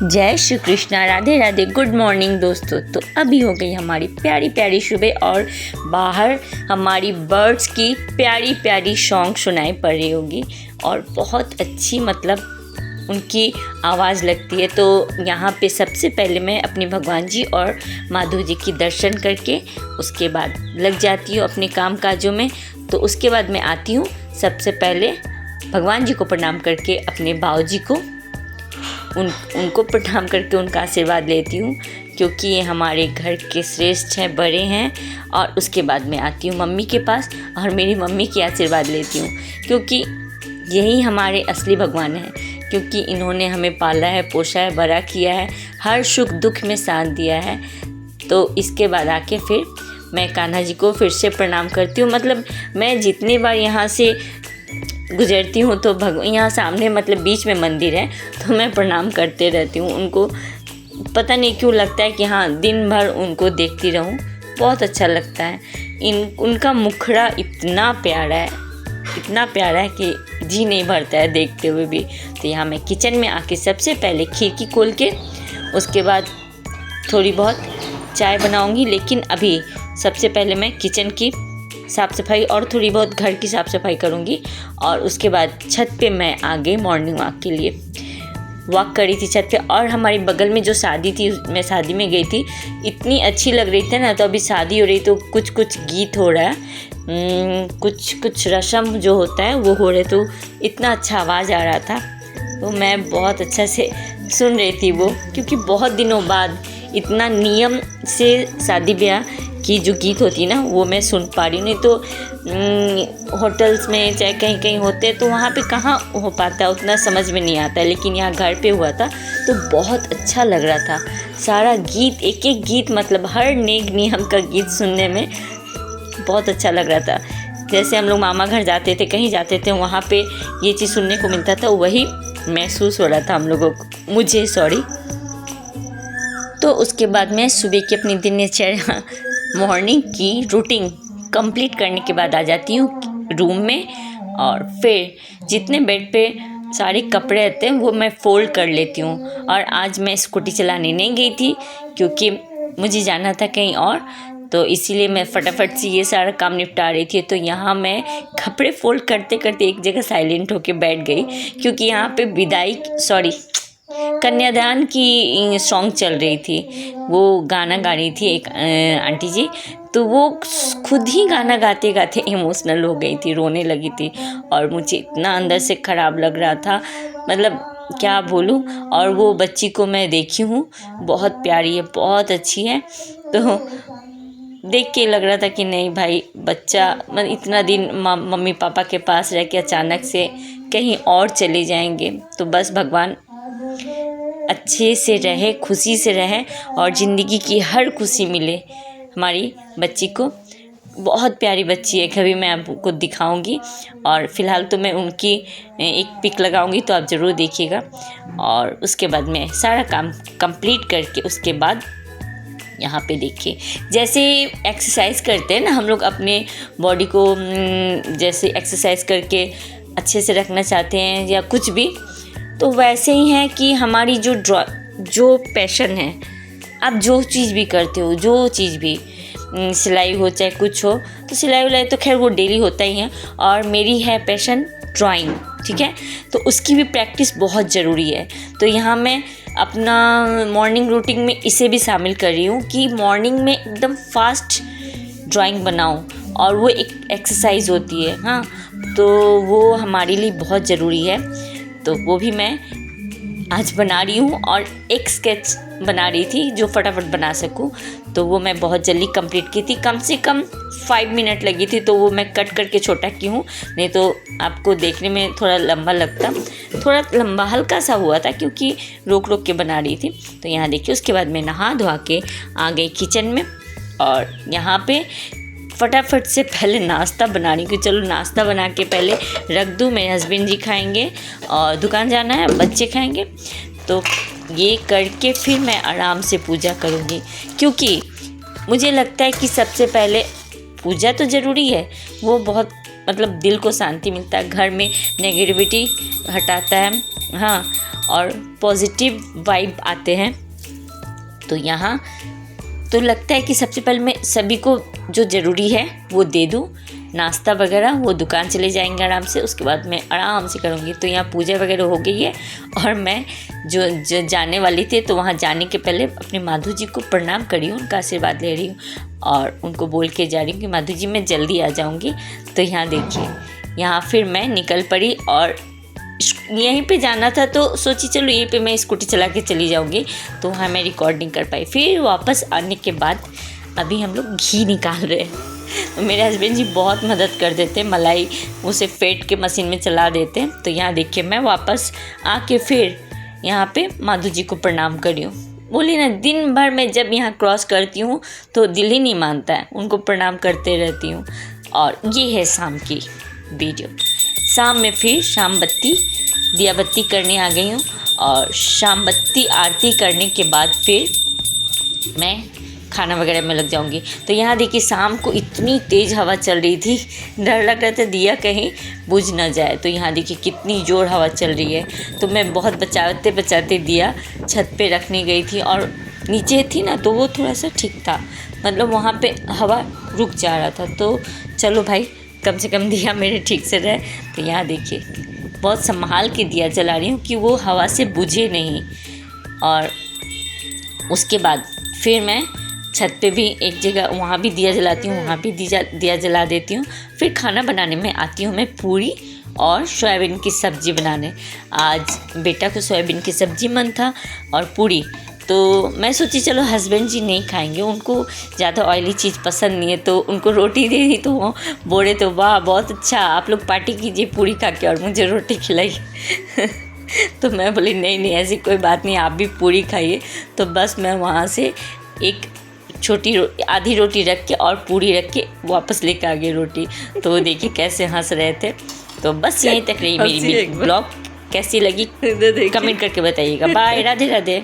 जय Shri Krishna, Radhe Radhe, good morning दोस्तों। तो अभी हो गई हमारी प्यारी प्यारी सुबह और बाहर हमारी बर्ड्स की प्यारी प्यारी सॉन्ग सुनाई पड़ रही होगी और बहुत अच्छी उनकी आवाज़ लगती है। तो यहाँ पे सबसे पहले मैं अपने भगवान जी और माधव जी की दर्शन करके उसके बाद लग जाती हूँ अपने काम काजों में। तो उसके बाद मैं आती हूँ, सबसे पहले भगवान जी को प्रणाम करके अपने बाऊ जी को उनको प्रणाम करके उनका आशीर्वाद लेती हूँ, क्योंकि ये हमारे घर के श्रेष्ठ हैं, बड़े हैं। और उसके बाद मैं आती हूँ मम्मी के पास और मेरी मम्मी की आशीर्वाद लेती हूँ, क्योंकि यही हमारे असली भगवान हैं, क्योंकि इन्होंने हमें पाला है, पोसा है, बड़ा किया है, हर सुख दुख में साथ दिया है। तो इसके बाद आके फिर मैं कान्हा जी को फिर से प्रणाम करती हूँ। मैं जितनी बार यहाँ से गुजरती हूँ तो यहाँ सामने बीच में मंदिर है, तो मैं प्रणाम करते रहती हूँ उनको। पता नहीं क्यों लगता है कि हाँ, दिन भर उनको देखती रहूँ, बहुत अच्छा लगता है। उनका मुखड़ा इतना प्यारा है कि जी नहीं भरता है देखते हुए भी। तो यहाँ मैं किचन में आके सबसे पहले खिड़की खोल के उसके बाद थोड़ी बहुत चाय बनाऊँगी, लेकिन अभी सबसे पहले मैं किचन की साफ़ सफाई और थोड़ी बहुत घर की साफ़ सफाई करूँगी। और उसके बाद छत पे मैं आ गई मॉर्निंग वॉक के लिए। वॉक करी थी छत पे, और हमारी बगल में जो शादी थी, मैं शादी में गई थी, इतनी अच्छी लग रही थी ना। तो अभी शादी हो रही, तो कुछ गीत हो रहा है, कुछ रस्म जो होता है वो हो रहे, तो इतना अच्छा आवाज़ आ रहा था। तो मैं बहुत अच्छा से सुन रही थी वो, क्योंकि बहुत दिनों बाद इतना नियम से शादी ब्याह की जो गीत होती है ना, वो मैं सुन पा रही हूँ। नहीं तो होटल्स में चाहे कहीं कहीं होते हैं तो वहाँ पे कहाँ हो पाता है, उतना समझ में नहीं आता है। लेकिन यहाँ घर पे हुआ था तो बहुत अच्छा लग रहा था। सारा गीत, एक एक गीत, हर नेक नियम का गीत सुनने में बहुत अच्छा लग रहा था। जैसे हम लोग मामा घर जाते थे, कहीं जाते थे, वहाँ पे ये चीज़ सुनने को मिलता था, वही महसूस हो रहा था हम लोगों को, मुझे सॉरी। तो उसके बाद मैं सुबह की अपनी दिनचर्या मॉर्निंग की रूटीन कंप्लीट करने के बाद आ जाती हूँ रूम में, और फिर जितने बेड पे सारे कपड़े रहते हैं वो मैं फ़ोल्ड कर लेती हूँ। और आज मैं स्कूटी चलाने नहीं गई थी, क्योंकि मुझे जाना था कहीं और, तो इसीलिए मैं फटाफट से ये सारा काम निपटा रही थी। तो यहाँ मैं कपड़े फ़ोल्ड करते करते एक जगह साइलेंट होके बैठ गई, क्योंकि यहाँ पे कन्यादान की सॉन्ग चल रही थी। वो गाना गा रही थी एक आंटी जी, तो वो खुद ही गाना गाते गाते इमोशनल हो गई थी, रोने लगी थी। और मुझे इतना अंदर से ख़राब लग रहा था, क्या बोलूँ। और वो बच्ची को मैं देखी हूँ, बहुत प्यारी है, बहुत अच्छी है। तो देख के लग रहा था कि नहीं भाई, बच्चा इतना दिन मम्मी पापा के पास रह के अचानक से कहीं और चले जाएंगे। तो बस भगवान अच्छे से रहे, खुशी से रहे, और ज़िंदगी की हर खुशी मिले हमारी बच्ची को। बहुत प्यारी बच्ची है, कभी मैं आपको दिखाऊंगी। और फ़िलहाल तो मैं उनकी एक पिक लगाऊंगी, तो आप ज़रूर देखिएगा। और उसके बाद मैं सारा काम कंप्लीट करके उसके बाद यहाँ पे देखिए, जैसे एक्सरसाइज करते हैं ना हम लोग अपने बॉडी को, जैसे एक्सरसाइज करके अच्छे से रखना चाहते हैं या कुछ भी, तो वैसे ही है कि हमारी जो पैशन है, आप जो चीज़ भी करते हो, जो चीज़ भी, सिलाई हो चाहे कुछ हो, तो सिलाई उलाई तो खैर वो डेली होता ही है। और मेरी है पैशन ड्राइंग, ठीक है, तो उसकी भी प्रैक्टिस बहुत ज़रूरी है। तो यहाँ मैं अपना मॉर्निंग रूटीन में इसे भी शामिल कर रही हूँ कि मॉर्निंग में एकदम फास्ट ड्राइंग बनाऊँ, और वो एक एक्सरसाइज होती है। हाँ, तो वो हमारे लिए बहुत ज़रूरी है। तो वो भी मैं आज बना रही हूँ, और एक स्केच बना रही थी जो फटाफट बना सकूँ, तो वो मैं बहुत जल्दी कंप्लीट की थी। कम से कम 5 मिनट लगी थी, तो वो मैं कट करके छोटा की हूँ, नहीं तो आपको देखने में थोड़ा लंबा लगता, थोड़ा लंबा हल्का सा हुआ था, क्योंकि रोक के बना रही थी। तो यहाँ देखिए, उसके बाद मैं नहा धोआ के आ गई किचन में, और यहाँ पे फटाफट से पहले नाश्ता बना रही हूँ कि चलो नाश्ता बना के पहले रख दूँ। मेरे हस्बैंड जी खाएंगे और दुकान जाना है, बच्चे खाएंगे, तो ये करके फिर मैं आराम से पूजा करूँगी, क्योंकि मुझे लगता है कि सबसे पहले पूजा तो ज़रूरी है, वो बहुत मतलब दिल को शांति मिलता है, घर में नेगेटिविटी हटाता है, हाँ, और पॉजिटिव वाइब आते हैं। तो यहाँ तो लगता है कि सबसे पहले मैं सभी को जो ज़रूरी है वो दे दूँ, नाश्ता वगैरह, वो दुकान चले जाएंगे आराम से, उसके बाद मैं आराम से करूँगी। तो यहाँ पूजा वगैरह हो गई है और मैं जो जाने वाली थी, तो वहाँ जाने के पहले अपने माधु जी को प्रणाम करी हूँ, उनका आशीर्वाद ले रही हूँ और उनको बोल के जा रही हूँ कि माधु जी मैं जल्दी आ जाऊँगी। तो यहाँ देखिए, यहाँ फिर मैं निकल पड़ी और यहीं पे जाना था, तो सोची चलो यहीं पे मैं स्कूटी चला के चली जाऊँगी, तो वहाँ मैं रिकॉर्डिंग कर पाई। फिर वापस आने के बाद अभी हम लोग घी निकाल रहे हैं। तो मेरे हस्बैंड जी बहुत मदद कर देते, मलाई उसे फेंट के मशीन में चला देते। तो यहाँ देखिए, मैं वापस आके फिर यहाँ पे माधु जी को प्रणाम करी हूँ। बोली ना, दिन भर मैं जब यहाँ क्रॉस करती हूँ तो दिल ही नहीं मानता है, उनको प्रणाम करते रहती हूँ। और ये है शाम की वीडियो। शाम में फिर शाम बत्ती दिया बत्ती करने आ गई हूँ और शाम बत्ती आरती करने के बाद फिर मैं खाना वगैरह में लग जाऊंगी। तो यहाँ देखिए, शाम को इतनी तेज़ हवा चल रही थी, डर लग रहा था दिया कहीं बुझ ना जाए। तो यहाँ देखिए कितनी ज़ोर हवा चल रही है। तो मैं बहुत बचाते बचाते दिया छत पे रखने गई थी, और नीचे थी ना तो वो थोड़ा सा ठीक था, मतलब वहाँ पे हवा रुक जा रहा था। तो चलो भाई, कम से कम दिया मेरे ठीक से रहे। तो यहाँ देखिए, बहुत संभाल के दिया जला रही हूँ कि वो हवा से बुझे नहीं। और उसके बाद फिर मैं छत पे भी एक जगह वहाँ भी दिया जलाती हूँ, वहाँ भी दिया जला देती हूँ। फिर खाना बनाने में आती हूँ मैं पूरी और सोयाबीन की सब्ज़ी बनाने। आज बेटा को सोयाबीन की सब्ज़ी मन था और पूरी, तो मैं सोची चलो हस्बैंड जी नहीं खाएंगे, उनको ज़्यादा ऑयली चीज़ पसंद नहीं है, तो उनको रोटी दे दी। तो वो बोले तो वाह बहुत अच्छा, आप लोग पार्टी कीजिए पूरी खा के और मुझे रोटी खिलाई। तो मैं बोली नहीं नहीं, ऐसी कोई बात नहीं, आप भी पूरी खाइए। तो बस मैं वहाँ से एक छोटी आधी रोटी रख के और पूरी रख के वापस लेकर आ गई रोटी। तो देखिए कैसे हंस रहे थे। तो बस यहीं तक रही मेरी ब्लॉग। कैसी लगी कमेंट करके बताइएगा। बाय, राधे राधे।